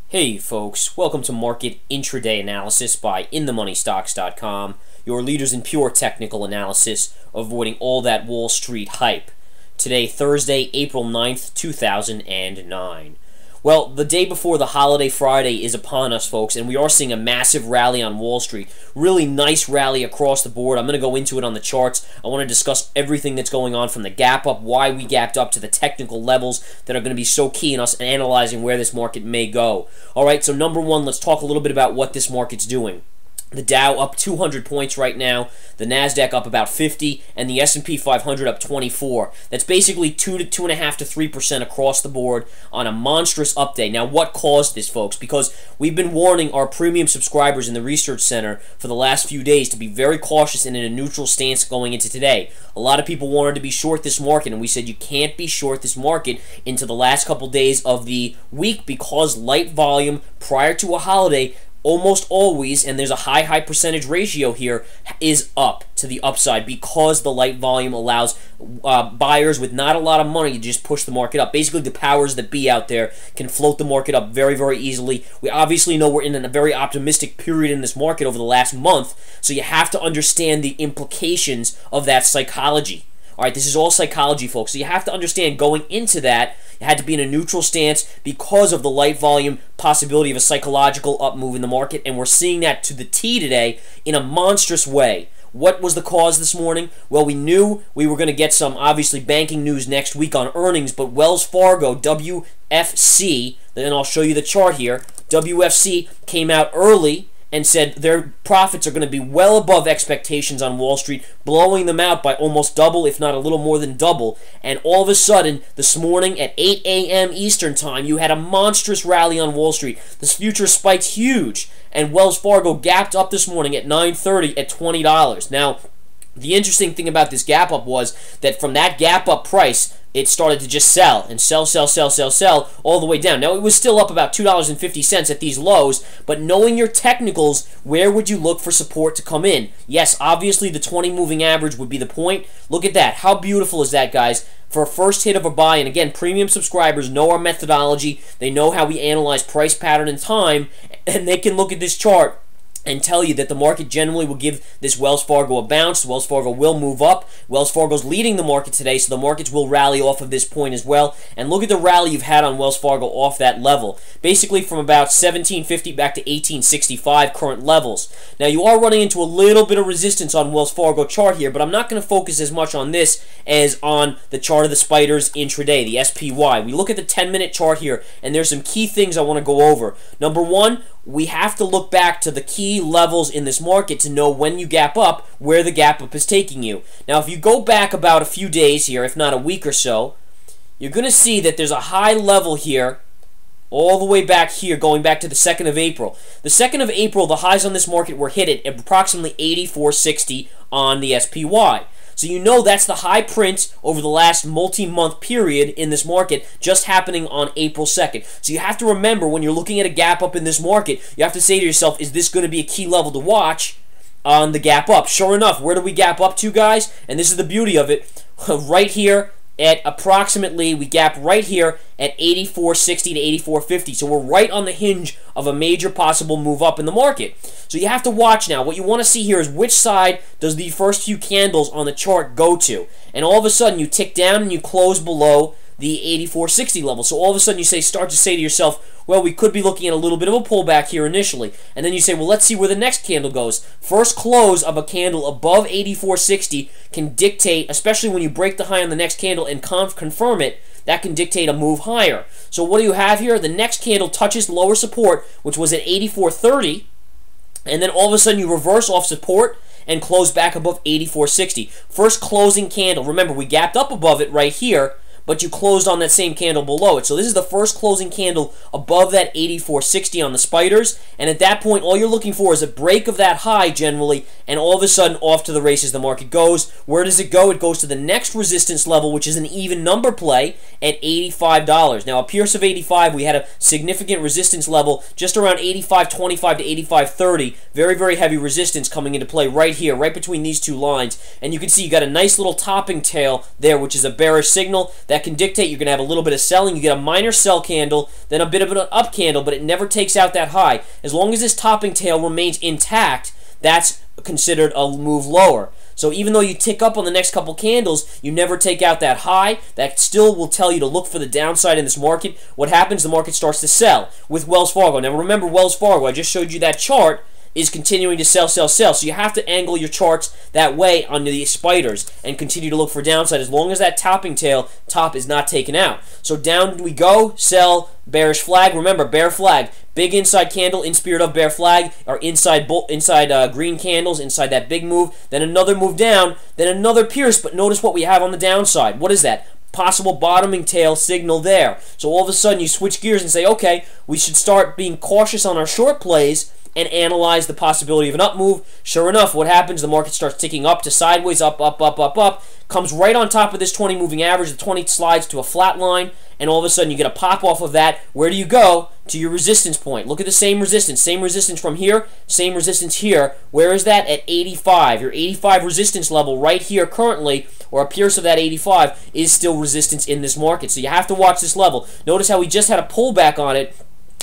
Hey folks, welcome to Market Intraday Analysis by InTheMoneyStocks.com, your leaders in pure technical analysis, avoiding all that Wall Street hype. Today, Thursday, April 9th, 2009. Well, the day before the holiday Friday is upon us, folks, and we are seeing a massive rally on Wall Street. Really nice rally across the board. I'm going to go into it on the charts. I want to discuss everything that's going on from the gap up, why we gapped up, to the technical levels that are going to be so key in us analyzing where this market may go. All right, so number one, let's talk a little bit about what this market's doing. The Dow up 200 points right now, the Nasdaq up about 50, and the S&P 500 up 24. That's basically 2 to 2.5 to 3% across the board on a monstrous up day. Now, what caused this, folks? Because we've been warning our premium subscribers in the Research Center for the last few days to be very cautious and in a neutral stance going into today. A lot of people wanted to be short this market, and we said you can't be short this market into the last couple days of the week because light volume prior to a holiday almost always, and there's a high percentage ratio here, is up to the upside because the light volume allows buyers with not a lot of money to just push the market up. Basically, the powers that be out there can float the market up very, very easily. We obviously know we're in a very optimistic period in this market over the last month, so you have to understand the implications of that psychology. All right, this is all psychology, folks. So you have to understand going into that, it had to be in a neutral stance because of the light volume possibility of a psychological up move in the market, and we're seeing that to the T today in a monstrous way. What was the cause this morning? Well, we knew we were going to get some, obviously, banking news next week on earnings, but Wells Fargo, WFC, and I'll show you the chart here, WFC came out early and said their profits are going to be well above expectations on Wall Street, blowing them out by almost double, if not a little more than double. And all of a sudden, this morning at 8 a.m. Eastern Time, you had a monstrous rally on Wall Street. This future spiked huge, and Wells Fargo gapped up this morning at 9:30 at $20. Now, the interesting thing about this gap up was that from that gap up price, it started to just sell and sell all the way down. Now, it was still up about $2.50 at these lows, but knowing your technicals, where would you look for support to come in? Yes, obviously, the 20 moving average would be the point. Look at that. How beautiful is that, guys? For a first hit of a buy, and again, premium subscribers know our methodology. They know how we analyze price pattern and time, and they can look at this chart and tell you that the market generally will give this Wells Fargo a bounce. Wells Fargo will move up. Wells Fargo's leading the market today, so the markets will rally off of this point as well. And look at the rally you've had on Wells Fargo off that level. Basically from about 1750 back to 1865 current levels. Now, you are running into a little bit of resistance on Wells Fargo chart here, but I'm not going to focus as much on this as on the chart of the spiders intraday, the SPY. We look at the 10-minute chart here, and there's some key things I want to go over. Number one, we have to look back to the key levels in this market to know when you gap up, where the gap up is taking you. Now, if you go back about a few days here, if not a week or so, you're going to see that there's a high level here, all the way back here, going back to the 2nd of April. The 2nd of April, the highs on this market were hit at approximately 84.60 on the SPY. So you know that's the high print over the last multi-month period in this market just happening on April 2nd. So you have to remember when you're looking at a gap up in this market, you have to say to yourself, is this going to be a key level to watch on the gap up? Sure enough, where do we gap up to, guys? And this is the beauty of it. Right here at approximately, we gap right here at 84.60 to 84.50. So we're right on the hinge of a major possible move up in the market. So you have to watch now. What you want to see here is which side does the first few candles on the chart go to. And all of a sudden you tick down and you close below the 84.60 level. So all of a sudden you start to say to yourself, well, we could be looking at a little bit of a pullback here initially. And then you say, well, let's see where the next candle goes. First close of a candle above 84.60 can dictate, especially when you break the high on the next candle and confirm it, that can dictate a move higher. So what do you have here? The next candle touches lower support, which was at 84.30, and then all of a sudden you reverse off support and close back above 84.60. First closing candle. Remember, we gapped up above it right here, but you closed on that same candle below it. So this is the first closing candle above that 84.60 on the spiders, and at that point, all you're looking for is a break of that high generally, and all of a sudden, off to the races the market goes. Where does it go? It goes to the next resistance level, which is an even number play at $85. Now, at Pierce of 85, we had a significant resistance level just around 85.25 to 85.30. Very, very heavy resistance coming into play right here, right between these two lines, and you can see you got a nice little topping tail there, which is a bearish signal. That that can dictate you're going to have a little bit of selling. You get a minor sell candle, then a bit of an up candle, but it never takes out that high. As long as this topping tail remains intact, that's considered a move lower. So even though you tick up on the next couple candles, you never take out that high. That still will tell you to look for the downside in this market. What happens? The market starts to sell with Wells Fargo. Now remember, Wells Fargo, I just showed you that chart, is continuing to sell, sell, sell. So you have to angle your charts that way under the spiders and continue to look for downside as long as that topping tail top is not taken out. So down we go, sell, bearish flag. Remember, bear flag, big inside candle in spirit of bear flag, or inside green candles, inside that big move, then another move down, then another pierce, but notice what we have on the downside. What is that? Possible bottoming tail signal there. So all of a sudden you switch gears and say, okay, we should start being cautious on our short plays and analyze the possibility of an up move. Sure enough, what happens? The market starts ticking up to sideways, up, up, up, up, up, comes right on top of this 20 moving average. The 20 slides to a flat line, and all of a sudden you get a pop off of that. Where do you go? To your resistance point. Look at the same resistance from here, same resistance here. Where is that? At 85. Your 85 resistance level right here currently, or a pierce of that 85, is still resistance in this market. So you have to watch this level. Notice how we just had a pullback on it.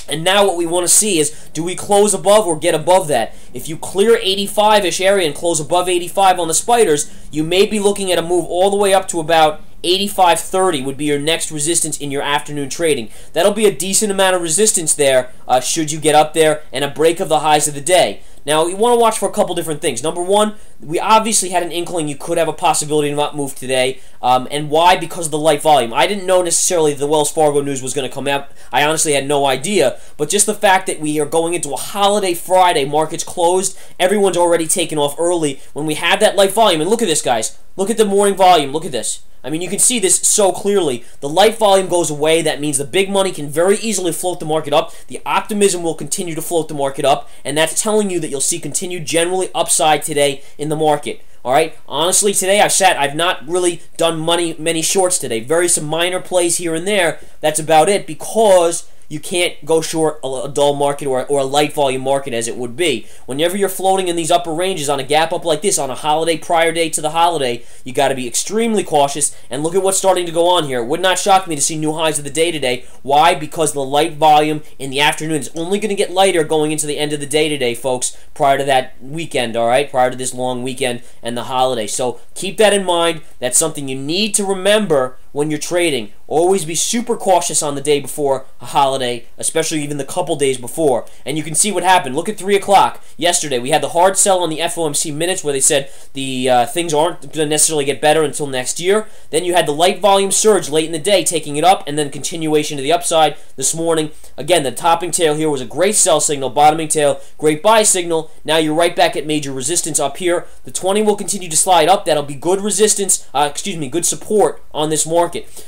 And now what we want to see is, do we close above or get above that? If you clear 85-ish area and close above 85 on the spiders, you may be looking at a move all the way up to about 85.30 would be your next resistance in your afternoon trading. That'll be a decent amount of resistance there should you get up there, and a break of the highs of the day. Now, you want to watch for a couple different things. Number one, we obviously had an inkling you could have a possibility of an up move today. And why? Because of the light volume. I didn't know necessarily that the Wells Fargo news was going to come out. I honestly had no idea. But just the fact that we are going into a holiday Friday, markets closed, everyone's already taken off early. When we have that light volume, and look at this, guys. Look at the morning volume. Look at this. I mean, you can see this so clearly. The light volume goes away. That means the big money can very easily float the market up. The optimism will continue to float the market up, and that's telling you that you'll see continued generally upside today in the market. All right. Honestly, today I've not really done many shorts today. Some minor plays here and there. That's about it, because you can't go short a dull market or a light volume market as it would be. Whenever you're floating in these upper ranges on a gap up like this on a holiday prior day to the holiday, you got to be extremely cautious. And look at what's starting to go on here. It would not shock me to see new highs of the day today. Why? Because the light volume in the afternoon is only going to get lighter going into the end of the day today, folks, prior to that weekend, all right? Prior to this long weekend and the holiday. So keep that in mind. That's something you need to remember when you're trading. Always be super cautious on the day before a holiday, especially even the couple days before. And you can see what happened. Look at 3 o'clock yesterday. We had the hard sell on the FOMC minutes where they said the things aren't going to necessarily get better until next year. Then you had the light volume surge late in the day, taking it up, and then continuation to the upside this morning. Again, the topping tail here was a great sell signal, bottoming tail, great buy signal. Now you're right back at major resistance up here. The 20 will continue to slide up. That'll be good resistance, good support on this market.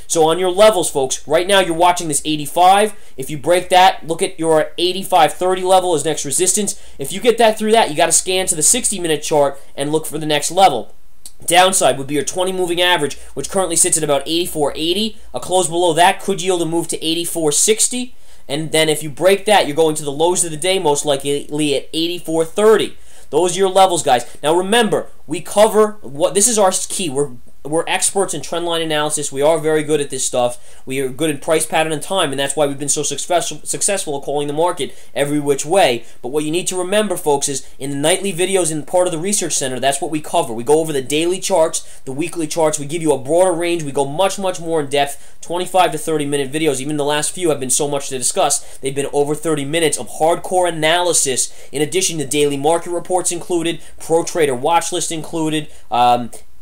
So on your levels, folks, right now you're watching this 85. If you break that, look at your 85.30 level as next resistance. If you get that through that, you got to scan to the 60-minute chart and look for the next level. Downside would be your 20 moving average, which currently sits at about 84.80. A close below that could yield a move to 84.60. And then if you break that, you're going to the lows of the day, most likely at 84.30. Those are your levels, guys. Now remember, we cover this is our key. We're experts in trendline analysis. We are very good at this stuff. We are good in price pattern and time, and that's why we've been so successful at calling the market every which way. But what you need to remember, folks, is in the nightly videos in part of the Research Center, that's what we cover. We go over the daily charts, the weekly charts. We give you a broader range. We go much more in depth, 25 to 30-minute videos. Even the last few have been so much to discuss. They've been over 30 minutes of hardcore analysis, in addition to daily market reports included, pro trader watch list included,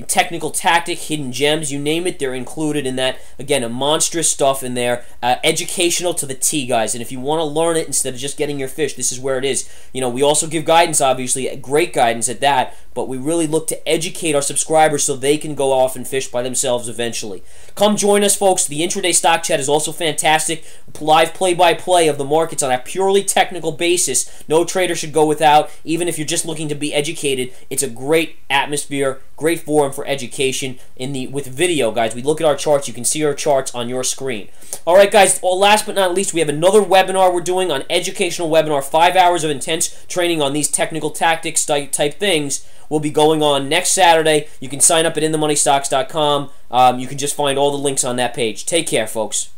technical tactic, hidden gems, you name it, they're included in that. Again, a monstrous stuff in there. Educational to the T, guys. And if you want to learn it instead of just getting your fish, this is where it is. You know, we also give guidance, obviously, great guidance at that, but we really look to educate our subscribers so they can go off and fish by themselves eventually. Come join us, folks. The intraday stock chat is also fantastic. Live play-by-play of the markets on a purely technical basis. No trader should go without, even if you're just looking to be educated. It's a great atmosphere, great forum. platform for education with video, guys. We look at our charts. You can see our charts on your screen. All right, guys. Well, last but not least, we have another webinar we're doing on educational webinar. 5 hours of intense training on these technical tactics type things will be going on next Saturday. You can sign up at inthemoneystocks.com. You can just find all the links on that page. Take care, folks.